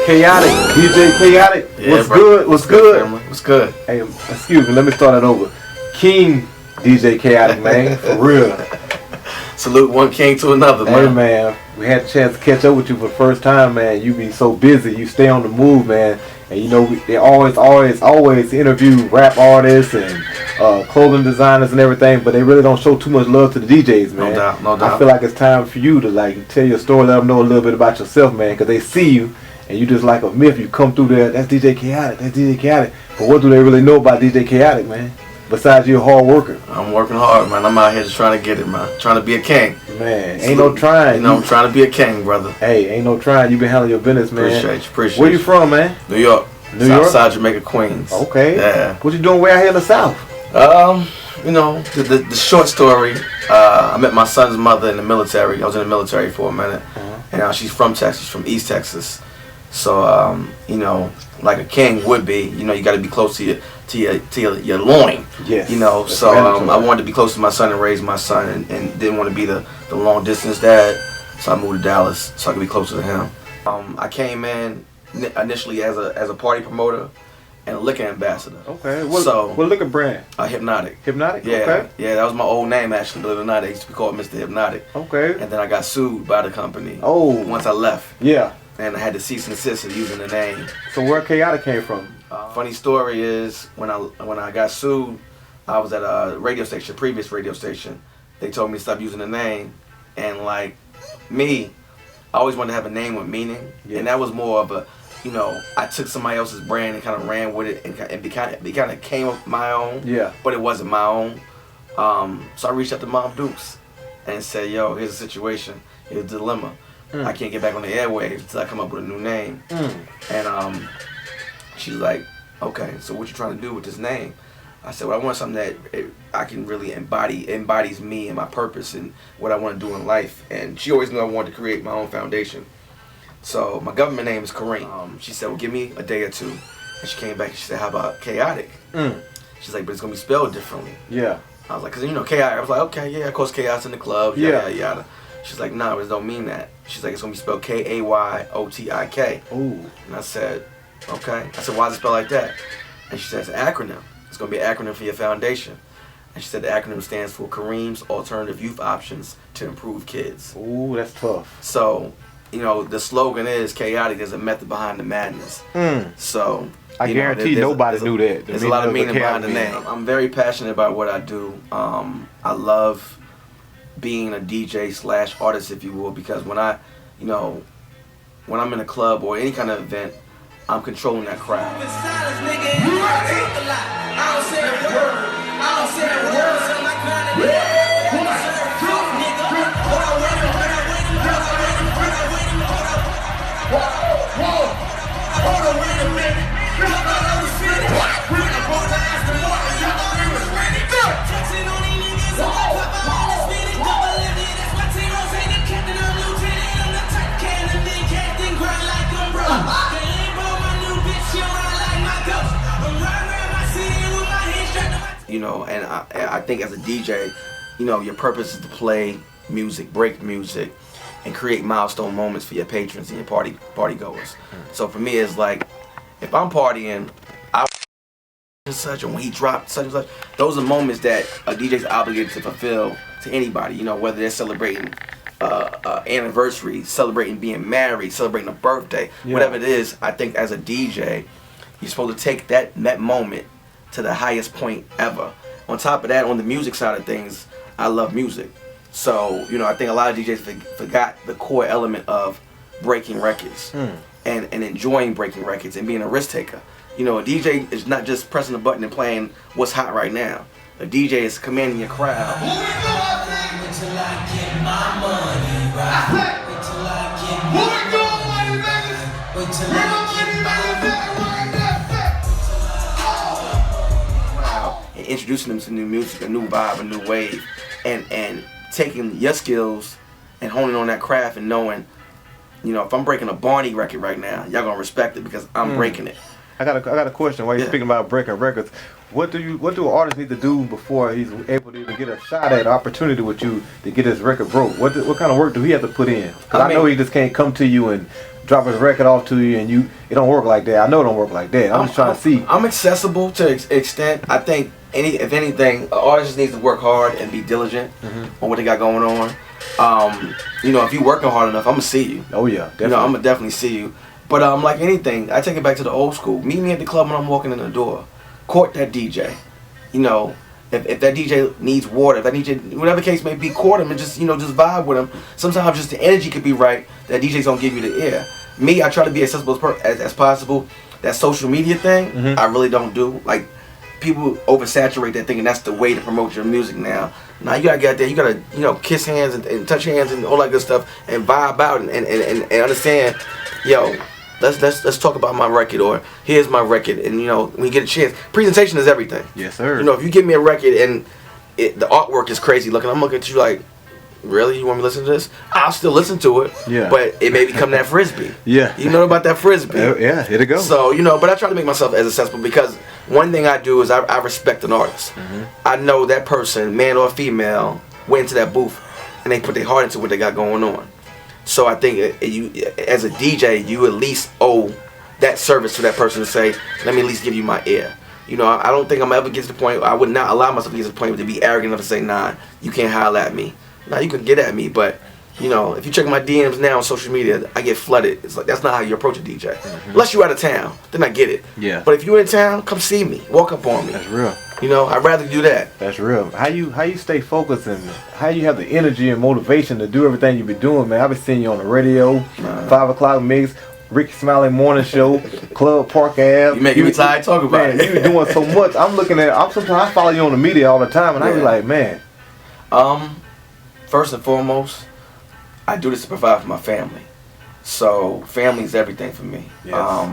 Kayotik, DJ Kayotik. Yeah, What's bro. good? What's good? Family? What's good? Hey, excuse me, let me start it over. King DJ Kayotik, man, for real. Salute one king to another, man. Hey, man, we had a chance to catch up with you for the first time, man. You be so busy, you stay on the move, man. And you know, they always interview rap artists and clothing designers and everything, but they really don't show too much love to the DJs, man. No doubt. I feel like it's time for you to like tell your story, let them know a little bit about yourself, man, because they see you and you just like a myth. You come through there, that's DJ Kayotik, that's DJ Kayotik. But what do they really know about DJ Kayotik, man? Besides you're a hard worker. I'm working hard, man. I'm out here just trying to get it, man. Trying to be a king. Man, ain't no trying. You know, I'm trying to be a king, brother. Hey, ain't no trying. You been handling your business, man. Appreciate Where you from, man? New York. New York? Southside Jamaica, Queens. Okay. Yeah. What you doing way out here in the South? You know, the short story, I met my son's mother in the military. I was in the military for a minute. And she's from Texas, from East Texas. So, you know, like a king would be, you know, you got to be close to your loin. Yes. You know, so I wanted to be close to my son and raise my son, and didn't want to be the long distance dad. So I moved to Dallas so I could be closer to him. I came in initially as a party promoter and a liquor ambassador. Okay. What liquor brand? Hypnotic. Hypnotic? Yeah. Okay. Yeah, that was my old name actually, believe it or not. I used to be called Mr. Hypnotic. Okay. And then I got sued by the company. Oh. Once I left. Yeah. And I had to cease and desist of using the name. So where Kayotik came from? Funny story is when I got sued, I was at a radio station, previous radio station. They told me to stop using the name, and like me, I always wanted to have a name with meaning, and that was more of a, you know, I took somebody else's brand and kind of ran with it, and it kind of came up my own. Yeah. But it wasn't my own. So I reached out to Mom Dukes and said, "Yo, here's the situation. Here's the dilemma. I can't get back on the airwaves until I come up with a new name." And she's like, "Okay, so what you trying to do with this name?" I said, "Well, I want something that I can really embodies me and my purpose and what I want to do in life." And she always knew I wanted to create my own foundation. So my government name is Kareem. She said, "Well, give me a day or two." And she came back and she said, "How about Kayotik?" She's like, "But it's going to be spelled differently." Yeah. I was like, because, you know, chaos. I was like, okay, yeah, of course, chaos in the club, yada, yada. She's like, "No, it don't mean that." She's like, "It's going to be spelled Kayyotik. Ooh. And I said, "Okay." I said, "Why is it spelled like that?" And she said, "It's an acronym. It's going to be an acronym for your foundation." And she said the acronym stands for Kareem's Alternative Youth Options to Improve Kids. Ooh, that's tough. So, you know, the slogan is Kayotik. There's a method behind the madness. So, I guarantee nobody knew that. There's a lot of meaning behind the name. I'm very passionate about what I do. I love being a DJ / artist, if you will, because when I'm in a club or any kind of event, I'm controlling that crowd. You know, and I think as a DJ, you know, your purpose is to play music, break music, and create milestone moments for your patrons and your party goers. So for me, it's like, if I'm partying, and such, and when he dropped such and such, those are moments that a DJ's obligated to fulfill to anybody. You know, whether they're celebrating anniversary, celebrating being married, celebrating a birthday, whatever it is. I think as a DJ, you're supposed to take that moment to the highest point ever. On top of that, on the music side of things, I love music. So, you know, I think a lot of DJs forgot the core element of breaking records and enjoying breaking records and being a risk taker. You know, a DJ is not just pressing a button and playing what's hot right now. A DJ is commanding your crowd. And introducing them to new music, a new vibe, a new wave, and taking your skills and honing on that craft and knowing, you know, if I'm breaking a Barney record right now, y'all gonna respect it because I'm breaking it. I got a question. While you're speaking about breaking records, what do artists need to do before he's able to even get a shot at an opportunity with you to get his record broke? What kind of work do he have to put in? Because I know he just can't come to you and drop his record off to you, and it don't work like that. I know it don't work like that. I'm just trying to see. I'm accessible to an extent. I think if anything, an artist needs to work hard and be diligent on what they got going on. If you're working hard enough, I'm gonna see you. Oh yeah, definitely. I'm gonna definitely see you. But like anything, I take it back to the old school. Meet me at the club when I'm walking in the door. Court that DJ. If that DJ needs water, if that DJ, whatever case may be, court him and just vibe with him. Sometimes just the energy could be right. That DJ's gonna give you the ear. Me, I try to be accessible as possible. That social media thing, I really don't do. Like, people oversaturate that thing, and that's the way to promote your music now. Now you gotta get out there, you gotta kiss hands and touch hands and all that good stuff, and vibe out and understand. Let's talk about my record, or here's my record, and when you get a chance, presentation is everything. Yes, sir. If you give me a record and the artwork is crazy looking, I'm looking at you like, really? You want me to listen to this? I'll still listen to it. Yeah. But it may become that frisbee. Yeah. You know about that frisbee? Yeah, here to go. So, but I try to make myself as accessible, because one thing I do is I respect an artist. I know that person, man or female, went into that booth and they put their heart into what they got going on. So I think you, as a DJ, you at least owe that service to that person to say, let me at least give you my ear. I don't think I'm ever get to the point, I would not allow myself to get to the point to be arrogant enough to say, nah, you can't holler at me. Now you can get at me, but if you check my DMs now on social media, I get flooded. It's like, that's not how you approach a DJ. Unless you're out of town, then I get it. Yeah. But if you're in town, come see me, walk up on me. That's real. I'd rather do that. That's real. How you stay focused, and how you have the energy and motivation to do everything you be doing, man? I've been seeing you on the radio, 5 o'clock mix, Ricky Smiley morning show, Club Park Ave. You making me tired talking about it. You doing so much. Sometimes I follow you on the media all the time, and I be like, man. First and foremost, I do this to provide for my family. So family is everything for me. Yes.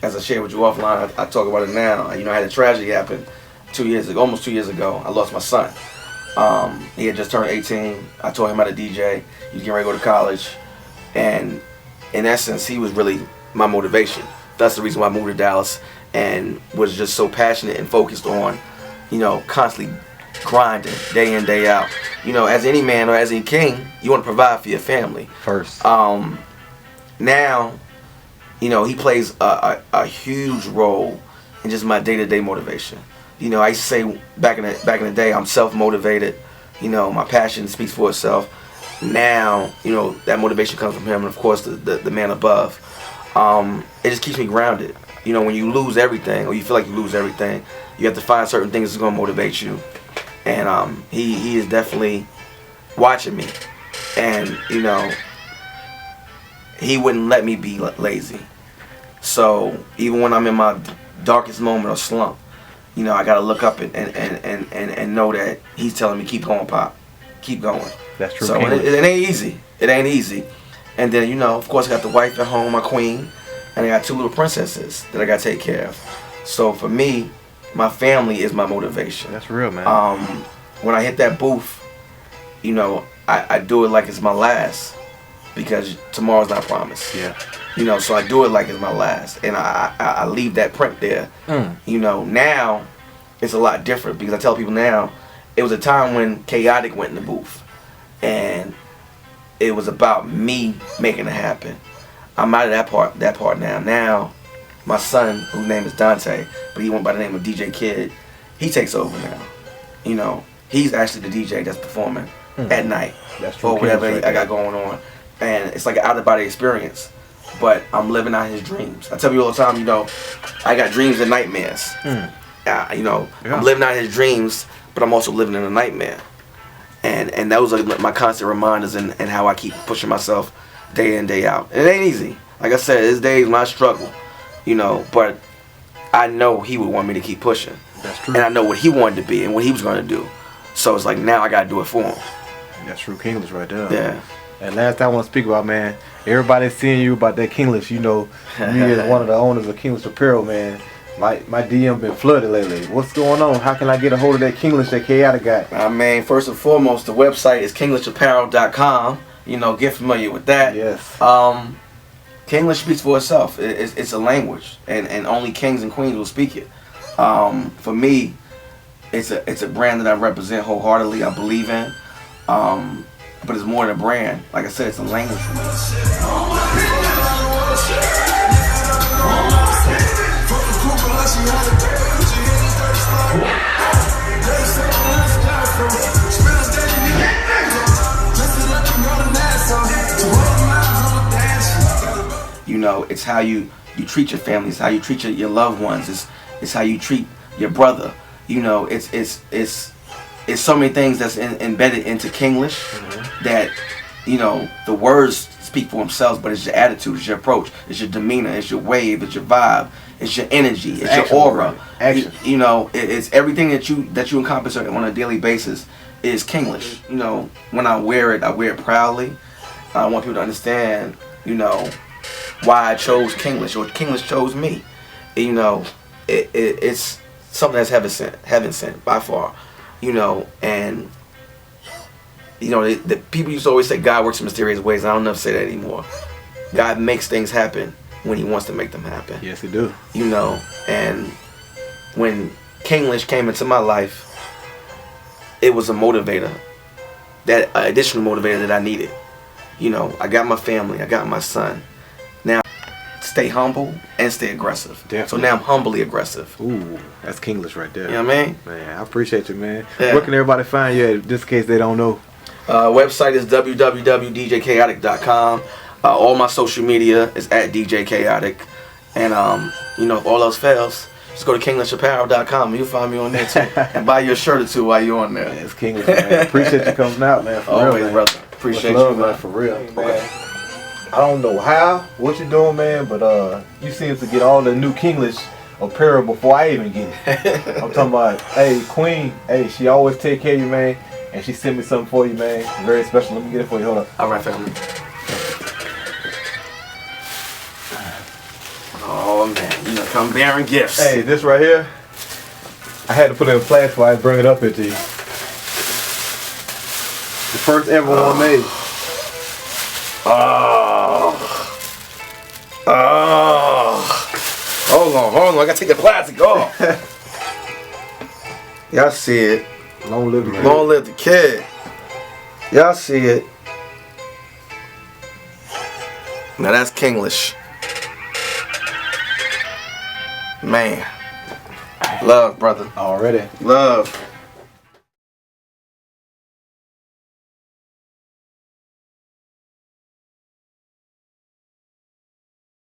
As I shared with you offline, I talk about it now. I had a tragedy happen almost 2 years ago. I lost my son. He had just turned 18. I taught him how to DJ. He was getting ready to go to college. And in essence, he was really my motivation. That's the reason why I moved to Dallas and was just so passionate and focused on, constantly grinding day in, day out. As any man or as any king, you want to provide for your family First. Now, he plays a huge role in just my day-to-day motivation. I used to say back in the day, I'm self-motivated. My passion speaks for itself. Now, that motivation comes from him, and of course the man above. It just keeps me grounded. When you lose everything, or you feel like you lose everything, you have to find certain things that's gonna motivate you. And he is definitely watching me, and he wouldn't let me be lazy. So even when I'm in my darkest moment or slump, I gotta look up and know that he's telling me, keep going, Pop, keep going. That's true. So it ain't easy. It ain't easy. And then of course I got the wife at home, my queen, and I got 2 little princesses that I gotta take care of. So for me, my family is my motivation. That's real, man. When I hit that booth, I do it like it's my last, because tomorrow's not promised. Yeah. So I do it like it's my last, and I leave that print there. Now it's a lot different, because I tell people now, it was a time when Kayotik went in the booth, and it was about me making it happen. I'm out of that part now. Now, my son, whose name is Dante, but he went by the name of DJ Kid, he takes over now. He's actually the DJ that's performing at night, or whatever I got going on. And it's like an out-of-body experience. But I'm living out his dreams. I tell you all the time, I got dreams and nightmares. I'm living out his dreams, but I'm also living in a nightmare. And those are my constant reminders, and how I keep pushing myself day in, day out. And it ain't easy. Like I said, there's days when I struggle, but I know he would want me to keep pushing. That's true. And I know what he wanted to be and what he was going to do. So it's like, now I got to do it for him. That's true Kinglish right there. Yeah. And last thing I want to speak about, man, everybody's seeing you about that Kinglish. Me as one of the owners of Kinglish Apparel, man. My DM been flooded lately. What's going on? How can I get a hold of that Kinglish that Kayotik got? First and foremost, the website is KinglishApparel.com. Get familiar with that. Yes. Kinglish speaks for itself. It's a language, and only kings and queens will speak it. For me, it's a brand that I represent wholeheartedly. I believe in, but it's more than a brand. Like I said, it's a language for me. You know, it's how you treat your family. It's how you treat your loved ones. It's how you treat your brother. You know, it's so many things that's embedded into Kinglish that, you know, the words speak for themselves, but it's your attitude, it's your approach, it's your demeanor, it's your wave, it's your vibe, it's your energy, it's action, your aura. Action. You know, it's everything that you encompass on a daily basis is Kinglish. You know, when I wear it proudly. I want people to understand, you know, why I chose Kinglish, or Kinglish chose me. You know, it's something that's heaven sent by far. You know, and you know, the people used to always say God works in mysterious ways. I don't know if say that anymore. God makes things happen when He wants to make them happen. Yes, He do. You know, and when Kinglish came into my life, it was a motivator, that additional motivator that I needed. You know, I got my family, I got my son. Now, stay humble and stay aggressive. Definitely. So now I'm humbly aggressive. Ooh, that's Kinglish right there. You know what I mean? Man, I appreciate you, man. Yeah. Where can everybody find you at, just in case they don't know? Website is www.djkayotik.com. All my social media is at djkayotik. And, you know, if all else fails, just go to kinglishapparel.com. You'll find me on there too. And buy your shirt or two while you're on there. Man, it's Kinglish, man. Appreciate you coming out, man. For Always, real, man. brother. Appreciate Much love, you, man. man. For real, man. I don't know what you're doing, man, but you seem to get all the new Kinglish apparel before I even get it. I'm talking about, hey, Queen, hey, she always take care of you, man, and she sent me something for you, man. Very special. Let me get it for you. Hold up. All right, family. Oh man, you know, come bearing gifts. Hey, this right here, I had to put it in plastic before I bring it up here to you. The first ever one made. Oh. Hold on, I gotta take the plastic off. Y'all see it. Long live the kid. Long live the kid. Y'all see it. Now that's Kinglish. Man. Love, brother. Already. Love.